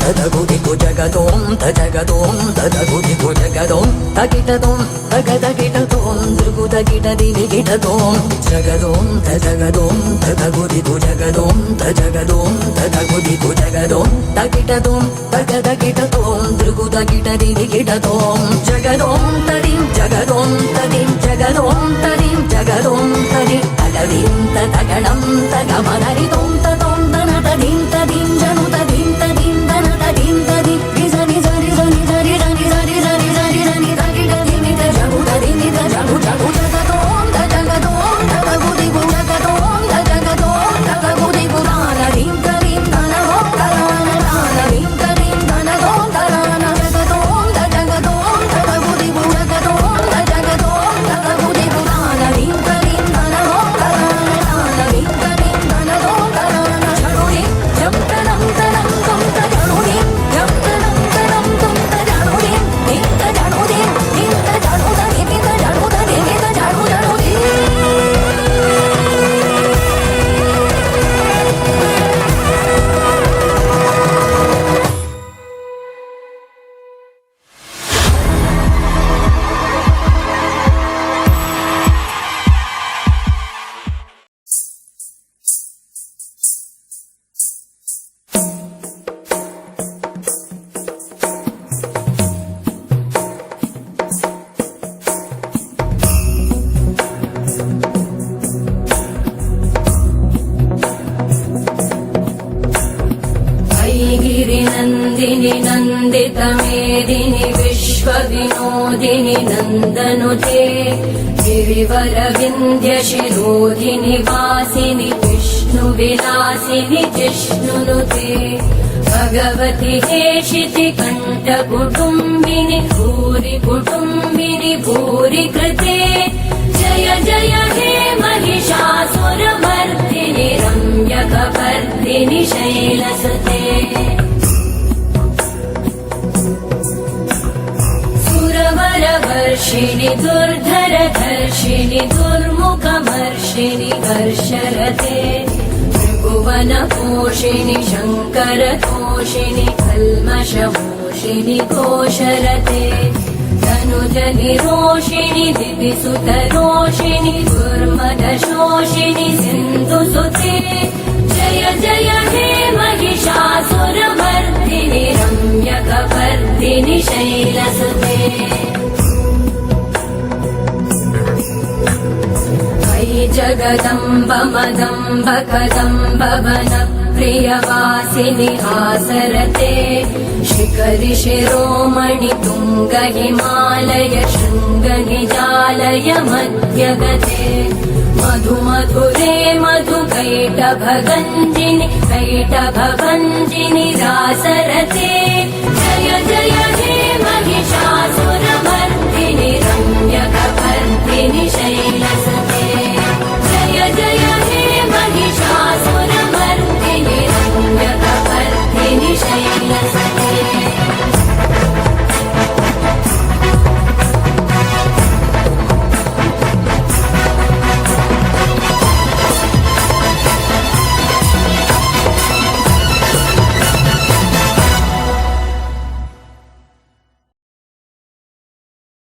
తదగుదిగు జగదోం తజగదోం తదగుదిగు జగదోం తగిటదోం తగదగిటదోం దృగుదగిట దిగిటదోం జగదోం తజగదోం తదగుదిగు జగదోం తజగదోం తదగుదిగు జగదోం తగిటదోం తగదగిటదోం దృగుదగిట దిగిటదోం జగదోం తదిం జగదోం తదిం జగదోం తదిం జగదోం తది తగదిం తగణం తగమదరిదోం తదోం తన తదిం తదిం జను తదిం తదిం తన తదిం తది నిజ నిజ నిజ నిజ నిజ నిజ నిజ నిజ నిజ నిజ నిజ నిజ జగు తది నిజ జగు జగు జగదోం తజగదోం తగగుదిగు జగదోం తజగదోం తగగుదిగు తానదిం తదిం తనగోం తరాన తానదిం తదిం తనగోం తరాన జగదోం తజగదోం తగగుదిగు జగదోం తజగదోం తగగుదిగు తానదిం తదిం తనగోం తరాన తానదిం తదిం తనగోం తరాన జడుని జంతనం తనం తం తజడుని జంతనం తనం తం తజడుని నింత జడుని నింత జడుదని నింత జడుదని నింత జడు జడుని गिरिनन्दिनि नन्दितमेदिनि विश्वविनोदिनि नन्दनुते गिरिवरविन्द्यशिरोधिनि वासिनि विष्णुविलासिनि जिष्णुनुते भगवति हेशिति कण्ठकुटुम्बिनि भूरि कुटुम्बिनि भूरि कृते जय जय हे महिषासुरमर्दिनि रम्यकपर्दिनि शैलसुते सुरवरवर्षिणि दुर्धरधर्षिणि दुर्मुखमर्षिणि हर्षरते त्रिभुवनपोषिणि शङ्करतोषिणि कल्मषमोषिणि घोषरते तनुजनिरोषिणि दिविसुतरोषिणि दुर्मदशोषिणि सिन्धुसुते जय जय हे महिषासुरमर्दिनि रम्यकपर्दिनि शैलसुते मयि जगदम्ब मदम्ब कदम्ब वनप्रियवासिनि आसरते शिखरि शिरोमणि तुङ्ग हिमालय शृङ्ग निजालय मध्यगते मधु मधुरे मधु कैटभगञ्जिनि कैटभभञ्जिनि रासरते जय जय हे महिषासुरमर्दिनि रम्यकपर्दिनि शैलसुते